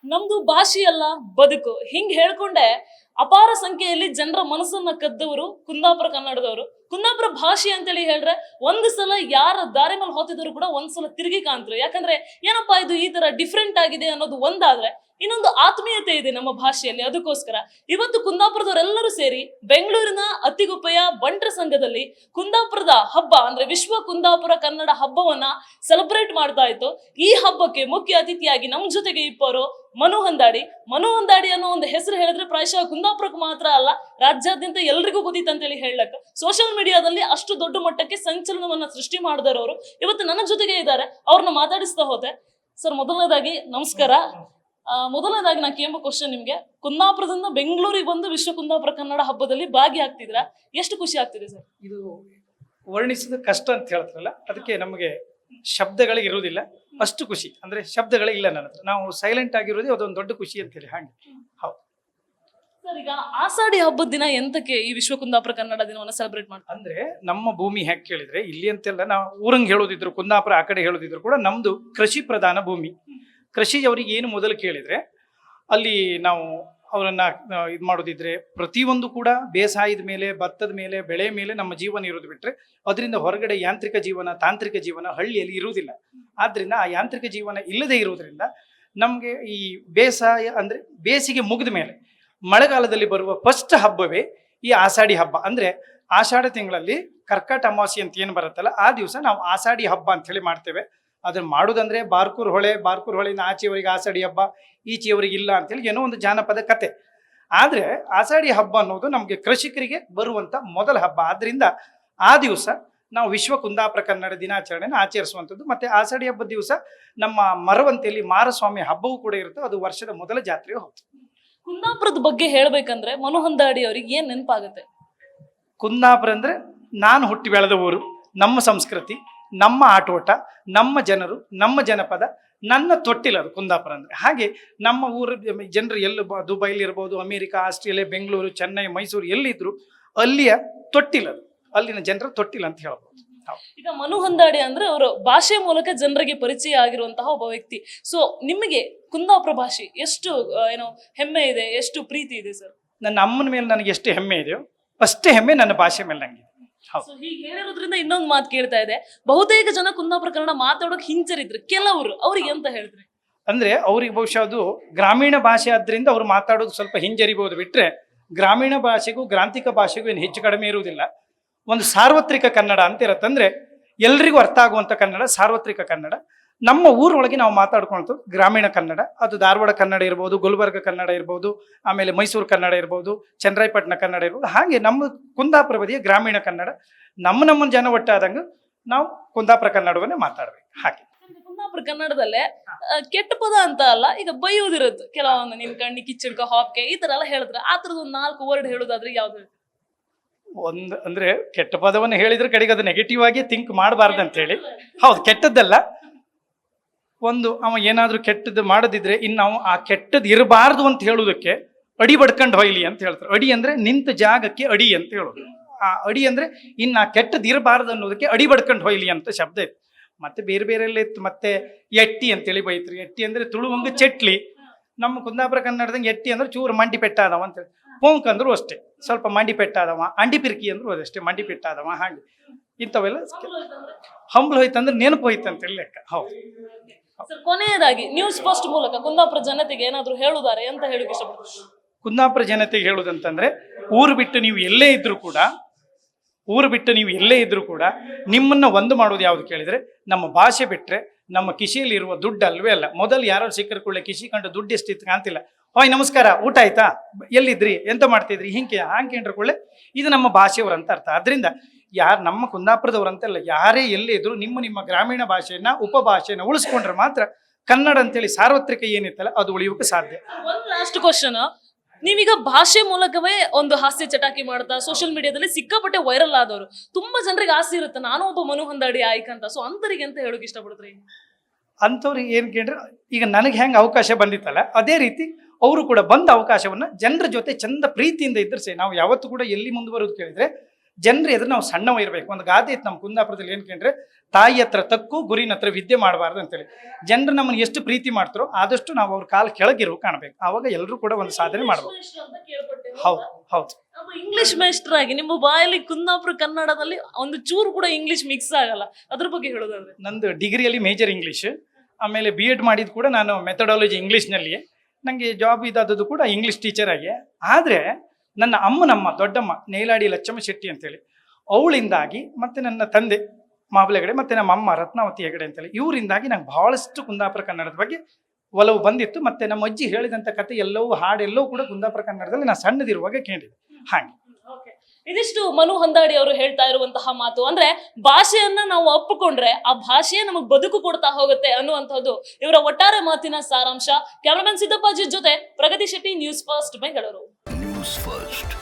ನಮ್ದು ಭಾಷೆಯಲ್ಲ ಬದುಕು ಹಿಂಗ್ ಹೇಳ್ಕೊಂಡೆ ಅಪಾರ ಸಂಖ್ಯೆಯಲ್ಲಿ ಜನರ ಮನಸ್ಸನ್ನ ಕದ್ದವರು ಕುಂದಾಪುರ ಕನ್ನಡದವರು. ಕುಂದಾಪುರ ಭಾಷೆ ಅಂತೇಳಿ ಹೇಳ್ರೆ ಒಂದು ಸಲ ಯಾರ ದಾರಿ ಮೇಲೆ ಹೋತಿದ್ರು ಕೂಡ ಒಂದ್ಸಲ ತಿರುಗಿ ಕಾಣ್ತಾರೆ. ಯಾಕಂದ್ರೆ ಏನಪ್ಪಾ ಇದು ಈ ತರ ಡಿಫ್ರೆಂಟ್ ಆಗಿದೆ ಅನ್ನೋದು ಒಂದಾದ್ರೆ, ಇನ್ನೊಂದು ಆತ್ಮೀಯತೆ ಇದೆ ನಮ್ಮ ಭಾಷೆಯಲ್ಲಿ. ಅದಕ್ಕೋಸ್ಕರ ಇವತ್ತು ಕುಂದಾಪುರದವರೆಲ್ಲರೂ ಸೇರಿ ಬೆಂಗಳೂರಿನ ಅತ್ತಿಗುಪ್ಪೆಯ ಬಂಟರ ಸಂಘದಲ್ಲಿ ಕುಂದಾಪುರದ ಹಬ್ಬ ಅಂದ್ರೆ ವಿಶ್ವ ಕುಂದಾಪುರ ಕನ್ನಡ ಹಬ್ಬವನ್ನ ಸೆಲೆಬ್ರೇಟ್ ಮಾಡ್ತಾ ಇತ್ತು. ಈ ಹಬ್ಬಕ್ಕೆ ಮುಖ್ಯ ಅತಿಥಿಯಾಗಿ ನಮ್ಮ ಜೊತೆಗೆ ಇಪ್ಪರು ಮನು ಹಂದಾಡಿ ಅನ್ನೋ ಒಂದು ಹೆಸರು ಹೇಳಿದ್ರೆ ಪ್ರಾಯಶಃ ಕುಂದಾಪುರಕ್ಕೆ ಮಾತ್ರ ಅಲ್ಲ, ರಾಜ್ಯಾದ್ಯಂತ ಎಲ್ರಿಗೂ ಗೊತ್ತಿತ್ತು ಅಂತೇಳಿ ಹೇಳಕ್ ಸೋಷಿಯಲ್ ಮೀಡಿಯಾದಲ್ಲಿ ಅಷ್ಟು ದೊಡ್ಡ ಮಟ್ಟಕ್ಕೆ ಸಂಚಲನವನ್ನ ಸೃಷ್ಟಿ ಮಾಡಿದವರು ಇವತ್ತು ನನ್ನ ಜೊತೆಗೆ ಇದ್ದಾರೆ. ಅವ್ರನ್ನ ಮಾತಾಡಿಸ್ತಾ ಹೋದೆ. ಸರ್, ಮೊದಲನೇದಾಗಿ ನಮಸ್ಕಾರ. ಮೊದಲನೇದಾಗಿ ನಾ ಕೇಂಬ ಕ್ವಶನ್ ನಿಮ್ಗೆ, ಕುಂದಾಪುರದಿಂದ ಬೆಂಗಳೂರಿಗೆ ಬಂದು ವಿಶ್ವ ಕುಂದಾಪುರ ಕನ್ನಡ ಹಬ್ಬದಲ್ಲಿ ಭಾಗಿಯಾಗ್ತಿದ್ರ, ಎಷ್ಟು ಖುಷಿ ಆಗ್ತಿದೆ ಸರ್? ಇದು ವರ್ಣಿಸೋದು ಕಷ್ಟ ಅಂತ ಹೇಳ್ತಾರಲ್ಲ, ಅದಕ್ಕೆ ನಮಗೆ ಶಬ್ದಗಳಿಗೆ ಇರುವುದಿಲ್ಲ. ಅಷ್ಟು ಖುಷಿ ಅಂದ್ರೆ ಶಬ್ದಗಳೇ ಇಲ್ಲ ನನ್ನ ಹತ್ರ. ನಾವು ಸೈಲೆಂಟ್ ಆಗಿರೋದೇ ಅದೊಂದು ದೊಡ್ಡ ಖುಷಿ ಅಂತ ಹೇಳಿ. ಹಾಗೆ ಹೌದು ಸರ್. ಈಗ ಆಷಾಢಿ ಹಬ್ಬದ ದಿನ ಎಂತಕ್ಕೆ ಈ ವಿಶ್ವ ಕುಂದಾಪುರ ಕನ್ನಡ ದಿನವನ್ನ ಸೆಲೆಬ್ರೇಟ್ ಮಾಡ್ತಾರೆ ಅಂದ್ರೆ, ನಮ್ಮ ಭೂಮಿ ಹೇಗೆ ಕೇಳಿದ್ರೆ, ಇಲ್ಲಿ ಅಂತೆಲ್ಲ ನಾವು ಊರಂಗ್ ಹೇಳೋದಿದ್ರು, ಕುಂದಾಪುರ ಆ ಕಡೆ ಹೇಳೋದಿದ್ರು ಕೂಡ ನಮ್ದು ಕೃಷಿ ಪ್ರಧಾನ ಭೂಮಿ. ಕೃಷಿ ಅವರಿಗೆ ಏನು ಮೊದಲು ಕೇಳಿದ್ರೆ, ಅಲ್ಲಿ ನಾವು ಅವರನ್ನ ಇದು ಮಾಡೋದಿದ್ರೆ ಪ್ರತಿಯೊಂದು ಕೂಡ ಬೇಸಾಯದ ಮೇಲೆ, ಭತ್ತದ ಮೇಲೆ, ಬೆಳೆ ಮೇಲೆ ನಮ್ಮ ಜೀವನ ಇರೋದು ಬಿಟ್ರೆ ಅದರಿಂದ ಹೊರಗಡೆ ಯಾಂತ್ರಿಕ ಜೀವನ, ತಾಂತ್ರಿಕ ಜೀವನ ಹಳ್ಳಿಯಲ್ಲಿ ಇರುವುದಿಲ್ಲ. ಆದ್ರಿಂದ ಆ ಯಾಂತ್ರಿಕ ಜೀವನ ಇಲ್ಲದೆ ಇರುವುದರಿಂದ ನಮಗೆ ಈ ಬೇಸಾಯ ಅಂದ್ರೆ ಬೇಸಿಗೆ ಮುಗಿದ ಮೇಲೆ ಮಳೆಗಾಲದಲ್ಲಿ ಬರುವ ಫಸ್ಟ್ ಹಬ್ಬವೇ ಈ ಆಷಾಢಿ ಹಬ್ಬ. ಅಂದ್ರೆ ಆಷಾಢ ತಿಂಗಳಲ್ಲಿ ಕರ್ಕಾಟ ಅಮಾವಾಸ್ಯೆ ಅಂತ ಏನು ಬರುತ್ತಲ್ಲ, ಆ ದಿವಸ ನಾವು ಆಷಾಢಿ ಹಬ್ಬ ಅಂತ ಹೇಳಿ ಮಾಡ್ತೇವೆ. ಅದನ್ನ ಮಾಡುದಂದ್ರೆ ಬಾರ್ಕೂರ್ ಹೊಳೆಯಿಂದ ಆಚೆಯವರಿಗೆ ಆಷಾಢಿ ಹಬ್ಬ, ಈಚೆಯವರಿಗೆ ಇಲ್ಲ ಅಂತೇಳಿ ಏನೋ ಒಂದು ಜಾನಪದ ಕತೆ. ಆದ್ರೆ ಆಷಾಢಿ ಹಬ್ಬ ಅನ್ನೋದು ನಮಗೆ ಕೃಷಿಕರಿಗೆ ಬರುವಂತ ಮೊದಲ ಹಬ್ಬ. ಆದ್ರಿಂದ ಆ ದಿವಸ ನಾವು ವಿಶ್ವ ಕುಂದಾಪುರ ಕನ್ನಡ ದಿನಾಚರಣೆನ ಆಚರಿಸುವಂಥದ್ದು. ಮತ್ತೆ ಆಷಾಢಿ ಹಬ್ಬದ ದಿವಸ ನಮ್ಮ ಮರವಂತೆಯಲ್ಲಿ ಮಾರಸ್ವಾಮಿ ಹಬ್ಬವೂ ಕೂಡ ಇರುತ್ತೆ. ಅದು ವರ್ಷದ ಮೊದಲ ಜಾತ್ರೆಯೂ ಹೌದು. ಕುಂದಾಪುರದ ಬಗ್ಗೆ ಹೇಳ್ಬೇಕಂದ್ರೆ ಮನು ಹಂದಾಡಿ ಅವ್ರಿಗೆ ಏನ್ ನೆನಪಾಗುತ್ತೆ? ಕುಂದಾಪುರ ಅಂದ್ರೆ ನಾನು ಹುಟ್ಟಿ ಬೆಳೆದ ಊರು, ನಮ್ಮ ಸಂಸ್ಕೃತಿ, ನಮ್ಮ ಆಟೋಟ, ನಮ್ಮ ಜನರು, ನಮ್ಮ ಜನಪದ, ನನ್ನ ತೊಟ್ಟಿಲದು ಕುಂದಾಪುರ ಅಂದ್ರೆ. ಹಾಗೆ ನಮ್ಮ ಊರ ಜನರು ಎಲ್ಲ ದುಬೈಲಿ ಇರ್ಬೋದು, ಅಮೆರಿಕ, ಆಸ್ಟ್ರೇಲಿಯಾ, ಬೆಂಗಳೂರು, ಚೆನ್ನೈ, ಮೈಸೂರು ಎಲ್ಲಿದ್ರು ಅಲ್ಲಿಯ ತೊಟ್ಟಿಲದು, ಅಲ್ಲಿನ ಜನರ ತೊಟ್ಟಿಲ ಅಂತ ಹೇಳ್ಬೋದು. ಈಗ ಮನು ಹಂದಾಡಿ ಅಂದ್ರೆ ಅವರು ಭಾಷೆ ಮೂಲಕ ಜನರಿಗೆ ಪರಿಚಯ ಆಗಿರುವಂತಹ ಒಬ್ಬ ವ್ಯಕ್ತಿ. ಸೊ ನಿಮಗೆ ಕುಂದಾಪುರ ಭಾಷೆ ಎಷ್ಟು ಹೆಮ್ಮೆ ಇದೆ, ಎಷ್ಟು ಪ್ರೀತಿ ಇದೆ ಸರ್? ನನ್ನ ಅಮ್ಮನ ಮೇಲೆ ನನಗೆ ಎಷ್ಟು ಹೆಮ್ಮೆ ಇದೆಯೋ ಅಷ್ಟೇ ಹೆಮ್ಮೆ ನನ್ನ ಭಾಷೆ ಮೇಲೆ ನಂಗೆ. ಹೀಗೆ ಹೇಳಿರೋದ್ರಿಂದ ಇನ್ನೊಂದು ಮಾತು ಕೇಳ್ತಾ ಇದೆ, ಬಹುತೇಕ ಜನ ಕುಂದಾಪುರ ಕನ್ನಡ ಮಾತಾಡೋಕೆ ಹಿಂಜರಿದ್ರು, ಕೆಲವರು ಅವ್ರಿಗೆ ಅಂತ ಹೇಳಿದ್ರಿ? ಅಂದ್ರೆ ಅವ್ರಿಗೆ ಬಹುಶಃ ಅದು ಗ್ರಾಮೀಣ ಭಾಷೆ ಆದ್ರಿಂದ ಅವ್ರು ಮಾತಾಡೋದು ಸ್ವಲ್ಪ ಹಿಂಜರಿಬಹುದು ಬಿಟ್ರೆ, ಗ್ರಾಮೀಣ ಭಾಷೆಗೂ ಗ್ರಾಂಥಿಕ ಭಾಷೆಗೂ ಏನು ಹೆಚ್ಚು ಕಡಿಮೆ ಇರುವುದಿಲ್ಲ. ಒಂದು ಸಾರ್ವತ್ರಿಕ ಕನ್ನಡ ಅಂತ ಇರತ್ತೆ. ಅಂದ್ರೆ ಎಲ್ರಿಗೂ ಅರ್ಥ ಆಗುವಂತ ಕನ್ನಡ ಸಾರ್ವತ್ರಿಕ ಕನ್ನಡ. ನಮ್ಮ ಊರೊಳಗೆ ನಾವು ಮಾತಾಡ್ಕೊಳ್ತು ಗ್ರಾಮೀಣ ಕನ್ನಡ. ಅದು ಧಾರವಾಡ ಕನ್ನಡ ಇರ್ಬೋದು, ಗುಲ್ಬರ್ಗ ಕನ್ನಡ ಇರ್ಬೋದು, ಆಮೇಲೆ ಮೈಸೂರು ಕನ್ನಡ ಇರ್ಬೋದು, ಚನ್ನರಾಯಪಟ್ಟಣ ಕನ್ನಡ ಇರ್ಬೋದು. ಹಾಗೆ ನಮ್ಮ ಕುಂದಾಪುರ ಬದಿಯ ಗ್ರಾಮೀಣ ಕನ್ನಡ. ನಮ್ಮ ಜನ ಒಟ್ಟಾದಂಗ ನಾವು ಕುಂದಾಪುರ ಕನ್ನಡವನ್ನೇ ಮಾತಾಡ್ಬೇಕು. ಹಾಗೆ ಕುಂದಾಪುರ ಕನ್ನಡದಲ್ಲೇ ಕೆಟ್ಟ ಪದ ಅಂತ ಅಲ್ಲ, ಈಗ ಬೈಯೋದಿರುತ್ತೆ ಕೆಲವೊಂದು, ನಿನ್ ಕಣ್ಣಿ ಕಿಚ್ಚಡ್ಕ ಹಾಪ್ಕೆ ಈ ತರ ಎಲ್ಲ ಹೇಳಿದ್ರೆ, ಆ ತರದ ಒಂದು 4 ವರ್ಡ್ ಹೇಳೋದಾದ್ರೆ ಯಾವ್ದು? ಒಂದು ಅಂದ್ರೆ ಕೆಟ್ಟ ಪದವನ್ನು ಹೇಳಿದ್ರೆ ಕಡೆಗೆ ಅದು ನೆಗೆಟಿವ್ ಆಗಿ ಥಿಂಕ್ ಮಾಡಬಾರ್ದು ಅಂತ ಹೇಳಿ. ಹೌದು, ಕೆಟ್ಟದ್ದಲ್ಲ. ಒಂದು ಅವ ಏನಾದ್ರೂ ಕೆಟ್ಟದ್ದು ಮಾಡದಿದ್ರೆ ಇನ್ನು ನಾವು ಆ ಕೆಟ್ಟದ್ದು ಇರಬಾರ್ದು ಅಂತ ಹೇಳುವುದಕ್ಕೆ ಅಡಿ ಬಡ್ಕೊಂಡು ಹೊಯ್ಲಿ ಅಂತ ಹೇಳ್ತಾರೆ. ಅಡಿ ಅಂದ್ರೆ ನಿಂತ ಜಾಗಕ್ಕೆ ಅಡಿ ಅಂತ ಹೇಳೋದು. ಆ ಅಡಿ ಅಂದ್ರೆ ಇನ್ನು ಆ ಕೆಟ್ಟದ್ದು ಇರಬಾರ್ದು ಅನ್ನೋದಕ್ಕೆ ಅಡಿ ಬಡ್ಕೊಂಡು ಹೊಯ್ಲಿ ಅಂತ ಶಬ್ದ ಇತ್ತು. ಮತ್ತೆ ಬೇರೆ ಬೇರೆಲ್ಲ ಇತ್ತು. ಮತ್ತೆ ಎಟ್ಟಿ ಅಂತೇಳಿ ಬೈತ್ರಿ. ಎಟ್ಟಿ ಅಂದ್ರೆ ತುಳುವಂಗ ಚಟ್ಲಿ. ನಮ್ಮ ಕುಂದಾಪುರ ಕನ್ನಡದಂಗೆ ಎಟ್ಟಿ ಅಂದ್ರೆ ಚೂರು ಮಂಡಿ ಪೆಟ್ಟಾದವ ಅಂತೇಳಿ. ಪೋಂಕ್ ಅಂದ್ರು ಅಷ್ಟೇ, ಸ್ವಲ್ಪ ಮಂಡಿ ಪೆಟ್ಟಾದವ. ಅಂಡಿ ಪಿರ್ಕಿ ಅಂದ್ರು ಅದಷ್ಟೇ, ಮಂಡಿ ಪೆಟ್ಟಾದವ. ಹಾಗೆ ಇಂಥವೆಲ್ಲ ಹಂಬಲ್ ಹೋಯ್ತಂದ್ರೆ ನೆನಪು ಹೋಯ್ತು ಅಂತೇಳಿ ಲೆಕ್ಕ. ಹೌದು. ಕೊನೆಯದಾಗಿ ನ್ಯೂಸ್ ಫಸ್ಟ್ ಮೂಲಕ ಕುಂದಾಪುರ ಜನತೆಗೆ ಏನಾದ್ರು ಹೇಳುದಾರೆ ಅಂತ ಹೇಳಕ್ ಇಷ್ಟಪಡ್ತೀನಿ. ಕುಂದಾಪುರ ಜನತೆಗೆ ಹೇಳುದಂತಂದ್ರೆ, ಊರು ಬಿಟ್ಟು ನೀವು ಎಲ್ಲೇ ಇದ್ರೂ ಕೂಡ ನಿಮ್ಮನ್ನ ಒಂದು ಮಾಡೋದು ಯಾವ್ದು ಕೇಳಿದ್ರೆ, ನಮ್ಮ ಭಾಷೆ ಬಿಟ್ರೆ ನಮ್ಮ ಕಿಶಿಯಲ್ಲಿ ಇರುವ ದುಡ್ಡು ಅಲ್ವೇ ಅಲ್ಲ. ಮೊದಲು ಯಾರು ಸಿಕ್ಕರ ಕೂಡಲೇ ಕಿಶಿ ಕಂಡು ದುಡ್ಡು ಎಷ್ಟಿತ್ತು ಕಾಣ್ತಿಲ್ಲ. ಹೋಯ್ ನಮಸ್ಕಾರ, ಊಟ ಆಯ್ತಾ, ಎಲ್ಲಿದ್ರಿ, ಎಂತ ಮಾಡ್ತಿದ್ರಿ, ಹಾಂಗೆ ಕೂಡಲೇ ಇದು ನಮ್ಮ ಭಾಷೆಯವರಂತ ಅರ್ಥ. ಅದರಿಂದ ಯಾರು ನಮ್ಮ ಕುಂದಾಪುರದವ್ರಂತಲ್ಲ, ಯಾರೇ ಎಲ್ಲೇ ಇದ್ರು ನಿಮ್ಮ ಗ್ರಾಮೀಣ ಭಾಷೆಯನ್ನ ಉಪಭಾಷೆಯನ್ನ ಉಳಿಸ್ಕೊಂಡ್ರೆ ಮಾತ್ರ ಕನ್ನಡ ಅಂತೇಳಿ ಸಾರ್ವತ್ರಿಕ ಏನಿತ್ತಲ್ಲ ಅದು ಉಳಿಯೋಕೆ ಸಾಧ್ಯ. ಒಂದು ಲಾಸ್ಟ್ ಕ್ವಶನ್, ನೀವೀಗ ಭಾಷೆ ಮೂಲಕವೇ ಒಂದು ಹಾಸ್ಯ ಚಟಾಕಿ ಮಾಡ್ತಾ ಸೋಷಿಯಲ್ ಮೀಡಿಯಾದಲ್ಲಿ ಸಿಕ್ಕಾಪಟ್ಟೆ ವೈರಲ್ ಆದವರು, ತುಂಬಾ ಜನರಿಗೆ ಆಸೆ ಇರುತ್ತೆ ನಾನು ಒಬ್ಬ ಮನು ಹಂದಾಡಿ ಆಯ್ಕಂತ. ಸೊ ಅಂತರಿಗೆ ಅಂತ ಹೇಳೋಕೆ ಇಷ್ಟಪಡ್ತೀರಿ? ಅಂಥವ್ರಿಗೆ ಏನು ಕೇಳಿದ್ರೆ, ಈಗ ನನಗೆ ಹೆಂಗೆ ಅವಕಾಶ ಬಂದಿತ್ತಲ್ಲ ಅದೇ ರೀತಿ ಅವರು ಕೂಡ ಬಂದ ಅವಕಾಶವನ್ನ ಜನರ ಜೊತೆ ಚಂದ ಪ್ರೀತಿಯಿಂದ ಇದ್ದರೆ ನಾವು ಯಾವತ್ತೂ ಕೂಡ ಎಲ್ಲಿ ಮುಂದುವರೋದು ಕೇಳಿದ್ರೆ, ಜನರು ಎದುರು ನಾವು ಸಣ್ಣವ ಇರಬೇಕು. ಒಂದು ಗಾದೆ ಇತ್ತು ನಮ್ಮ ಕುಂದಾಪುರದಲ್ಲಿ ಏನ್ ಕೇಂದ್ರೆ, ತಾಯಿ ಹತ್ರ ತಕ್ಕು ಗುರಿನ ಹತ್ರ ವಿದ್ಯೆ ಮಾಡಬಾರ್ದು ಅಂತೇಳಿ. ಜನರು ನಮ್ಮನ್ನು ಎಷ್ಟು ಪ್ರೀತಿ ಮಾಡ್ತಾರೋ ಆದಷ್ಟು ನಾವು ಅವ್ರ ಕಾಲ ಕೆಳಗಿರೋ ಕಾಣಬೇಕು. ಆವಾಗ ಎಲ್ಲರೂ ಕೂಡ ಒಂದು ಸಾಧನೆ ಮಾಡ್ಬೋದು. ಹೌದು ಹೌದು. ಇಂಗ್ಲಿಷ್ ಮೇಸ್ಟ್ರಾಗಿ ನಿಮ್ಮ ಬಾಯಲ್ಲಿ ಕುಂದಾಪುರ ಕನ್ನಡದಲ್ಲಿ ಒಂದು ಚೂರು ಕೂಡ ಇಂಗ್ಲಿಷ್ ಮಿಕ್ಸ್ ಆಗಲ್ಲ, ಅದ್ರ ಬಗ್ಗೆ ಹೇಳೋದಾದ್ರೆ? ನಂದು ಡಿಗ್ರಿಯಲ್ಲಿ ಮೇಜರ್ ಇಂಗ್ಲೀಷ್, ಆಮೇಲೆ BEd ಮಾಡಿದ್ದು ಕೂಡ ನಾನು ಮೆಥಡಾಲಜಿ ಇಂಗ್ಲೀಷ್ನಲ್ಲಿಯೇ. ನನಗೆ ಜಾಬ್ ಇದಾದದ್ದು ಕೂಡ ಇಂಗ್ಲೀಷ್ ಟೀಚರ್ ಆಗಿ. ಆದರೆ ನನ್ನ ಅಮ್ಮನಮ್ಮ ದೊಡ್ಡಮ್ಮ ನೇಲಾಡಿ ಲಚ್ಚಮ್ಮ ಶೆಟ್ಟಿ ಅಂತೇಳಿ, ಅವಳಿಂದಾಗಿ ಮತ್ತು ನನ್ನ ತಂದೆ ಮಾಬಲ ಹೆಗಡೆ ಮತ್ತು ನಮ್ಮ ಅಮ್ಮ ರತ್ನಾವತಿ ಹೆಗಡೆ ಅಂತೇಳಿ, ಇವರಿಂದಾಗಿ ನಂಗೆ ಬಹಳಷ್ಟು ಕುಂದಾಪುರ ಕನ್ನಡದ ಬಗ್ಗೆ ಒಲವು ಬಂದಿತ್ತು. ಮತ್ತು ನಮ್ಮ ಅಜ್ಜಿ ಹೇಳಿದಂಥ ಕತೆ ಎಲ್ಲವೂ ಹಾಡೆಲ್ಲವೂ ಕೂಡ ಕುಂದಾಪುರ ಕನ್ನಡದಲ್ಲಿ ನಾನು ಸಣ್ಣದಿರುವಾಗ ಕೇಳಿದೆ. ಹಾಗೆ ಇದಿಷ್ಟು ಮನು ಹಂದಾಡಿ ಅವರು ಹೇಳ್ತಾ ಇರುವಂತಹ ಮಾತು. ಅಂದ್ರೆ ಭಾಷೆಯನ್ನ ನಾವು ಅಪ್ಪಿಕೊಂಡ್ರೆ ಆ ಭಾಷೆಯೇ ನಮಗ್ ಬದುಕು ಕೊಡ್ತಾ ಹೋಗುತ್ತೆ ಅನ್ನುವಂಥದ್ದು ಇವರ ಒಟ್ಟಾರೆ ಮಾತಿನ ಸಾರಾಂಶ. ಕ್ಯಾಮರಾಮನ್ ಸಿದ್ದಪ್ಪಾಜಿ ಜೊತೆ Pragati Shetty, news first Bengaluru. News first.